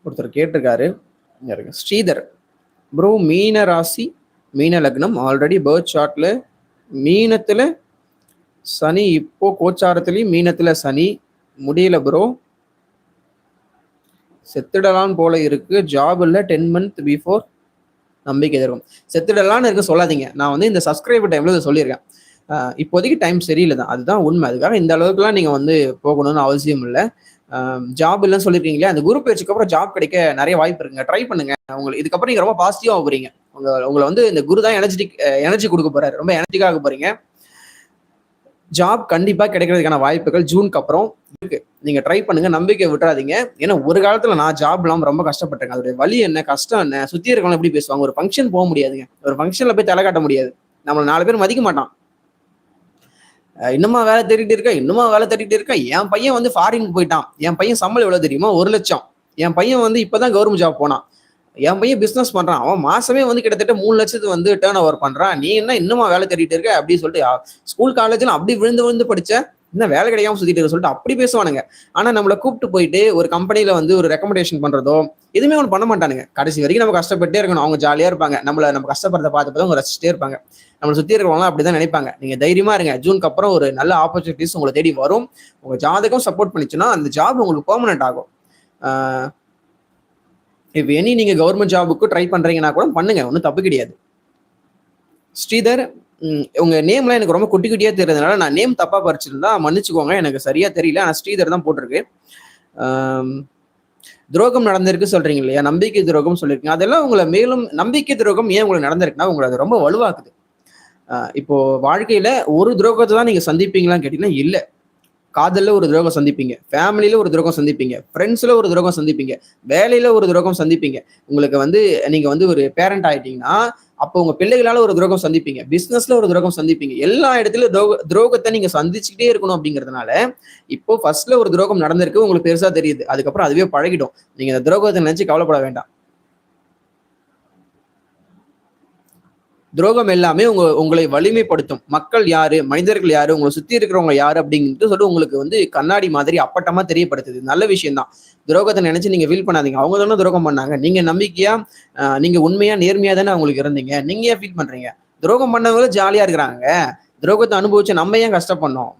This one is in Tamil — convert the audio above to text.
ஒருத்தர் கேட்டிருக்காரு. ஸ்ரீதர் ப்ரோ, மீன ராசி மீன லக்னம், ஆல்ரெடி பர்த் சார்ட்ல மீனத்துல சனி, இப்போ கோச்சாரத்துலயும் மீனத்துல சனி, முடியல ப்ரோ, செத்துடலான்னு போல இருக்கு, ஜாப் இல்லை, 10 month பிஃபோர் நம்பிக்கை எதிர்க்கும். செத்துடலான்னு இருக்கு சொல்லாதீங்க. நான் வந்து இந்த சப்ஸ்கிரைபர் டைம்ல சொல்லியிருக்கேன். இப்போதைக்கு டைம் சரியில்லை தான், அதுதான் உண்மை. அதுக்காக இந்த அளவுக்குலாம் நீங்க வந்து போகணும்னு அவசியம் இல்லை. ஜாப் இல்லைன்னு சொல்லியிருக்கீங்களா, அந்த குரூப் வச்சுக்கு அப்புறம் ஜாப் கிடைக்க நிறைய வாய்ப்பு இருக்குங்க. ட்ரை பண்ணுங்க. உங்களுக்கு இதுக்கப்புறம் நீங்க ரொம்ப பாசிட்டிவா போறீங்க. உங்களை வந்து இந்த குரு தான் எனர்ஜி கொடுக்க போறாரு, ரொம்ப எனர்ஜிக்காக போறீங்க. ஜாப் கண்டிப்பா கிடைக்கிறதுக்கான வாய்ப்புகள் ஜூனுக்கு அப்புறம் இருக்கு. நீங்க ட்ரை பண்ணுங்க, நம்பிக்கை விட்டுறாதீங்க. ஏன்னா ஒரு காலத்துல நான் ஜாப் இல்லாம ரொம்ப கஷ்டப்பட்டேன். அதோட வலி என்ன, கஷ்டம் என்ன, சுத்தி இருக்கவங்க எப்படி பேசுவாங்க. ஒரு ஃபங்க்ஷன் போக முடியாதுங்க, ஒரு ஃபங்க்ஷன்ல போய் தலை காட்ட முடியாது, நம்மள 4 பேர் மதிக்க மாட்டான். இன்னுமா வேலை தேடிட்டு இருக்க. என் பையன் வந்து ஃபாரின் போயிட்டான், என் பையன் சம்பளம் எவ்வளவு தெரியுமா, 1 லட்சம். என் பையன் வந்து இப்பதான் கவர்மெண்ட் ஜாப் போனான், என் பையன் பிசினஸ் பண்றான், அவன் மாசமே வந்து கிட்டத்தட்ட 3 லட்சத்துக்கு வந்து டேர்ன் ஓவர் பண்றான். நீ என்ன இன்னுமா வேலை தேடிட்டு இருக்க அப்படின்னு சொல்லிட்டு, ஸ்கூல் காலேஜ்ல அப்படி விழுந்து படிச்ச, இன்னும் வேலை கிடைக்காம சுத்திட்டு இருக்க சொல்லிட்டு அப்படி பேசுவானுங்க. ஆனா நம்மளை கூப்பிட்டு போயிட்டு ஒரு கம்பெனில வந்து ஒரு ரெக்கமெண்டேஷன் பண்றதோ எதுவுமே ஒன்று பண்ண மாட்டானுங்க. கடைசி வரைக்கும் நம்ம கஷ்டப்பட்டே இருக்கணும். அவங்க ஜாலியா இருப்பாங்க, நம்ம கஷ்டப்படுறத பார்த்து அவங்க ரசிச்சுட்டே இருப்பாங்க. நம்மளை சுத்தி இருக்கிறவங்களாம் அப்படிதான் நினைப்பாங்க. நீங்க தைரியமா இருங்க, ஜூனுக்கு அப்புறம் ஒரு நல்ல ஆப்பர்ச்சுனிட்டிஸ் உங்களை தேடி வரும். உங்க ஜாதகம் சப்போர்ட் பண்ணிச்சுன்னா அந்த ஜாப் உங்களுக்கு பெர்மனன்ட் ஆகும். இப்போ நீங்க கவர்மெண்ட் ஜாபுக்கு ட்ரை பண்றீங்கன்னா கூட பண்ணுங்க, ஒன்றும் தப்பு கிடையாது. ஸ்ரீதர், உங்க நேம்லாம் எனக்கு ரொம்ப குட்டி குட்டியா தெரியுறதுனால நான் நேம் தப்பா பறிச்சிருந்தா மன்னிச்சுக்கோங்க, எனக்கு சரியா தெரியல. ஆனா ஸ்ரீதர் தான் போட்டிருக்கு. துரோகம் நடந்திருக்கு சொல்றீங்க இல்லையா, நம்பிக்கை துரோகம் சொல்லியிருக்கீங்க. அதெல்லாம் உங்களை மேலும் நம்பிக்கை துரோகம் ஏன் உங்களுக்கு நடந்திருக்குன்னா உங்களை அது ரொம்ப வலுவாக்குது. இப்போ வாழ்க்கையில ஒரு துரோகத்தை தான் நீங்க சந்திப்பீங்களான்னு கேட்டீங்கன்னா இல்ல. காதல்ல ஒரு துரோகம் சந்திப்பீங்க, ஃபேமிலியில ஒரு துரோகம் சந்திப்பீங்க, ஃப்ரெண்ட்ஸ்ல ஒரு துரோகம் சந்திப்பீங்க, வேலையில ஒரு துரோகம் சந்திப்பீங்க. உங்களுக்கு வந்து நீங்க வந்து ஒரு பேரண்ட் ஆயிட்டீங்கன்னா அப்போ உங்க பிள்ளைகளால ஒரு துரோகம் சந்திப்பீங்க, பிசினஸ்ல ஒரு துரோகம் சந்திப்பீங்க. எல்லா இடத்துலயும் துரோகத்தை நீங்க சந்திச்சுக்கிட்டே இருக்கணும். அப்படிங்கிறதுனால இப்போ ஃபர்ஸ்ட்ல ஒரு துரோகம் நடந்திருக்கு, உங்களுக்கு பெருசா தெரியுது, அதுக்கப்புறம் அதுவே பழகிடும். நீங்க இந்த துரோகத்தை நினைச்சு கவலைப்பட வேண்டாம். துரோகம் எல்லாமே உங்களை வலிமைப்படுத்தும். மக்கள் யாரு, மனிதர்கள் யாரு, உங்களை சுத்தி இருக்கிறவங்க யாரு அப்படின்ட்டு சொல்லி உங்களுக்கு வந்து கண்ணாடி மாதிரி அப்பட்டமா தெரியப்படுத்துது. நல்ல விஷயம் தான். துரோகத்தை நினைச்சு நீங்க ஃபீல் பண்ணாதீங்க. அவங்க தானே துரோகம் பண்ணாங்க, நீங்க நம்பிக்கையா நீங்க உண்மையா நேர்மையா தானே அவங்களுக்கு இருந்தீங்க, நீங்க ஏன் ஃபீல் பண்றீங்க? துரோகம் பண்ணவங்களும் ஜாலியா இருக்கிறாங்க, துரோகத்தை அனுபவிச்சு நம்ம ஏன் கஷ்டப்படணும்?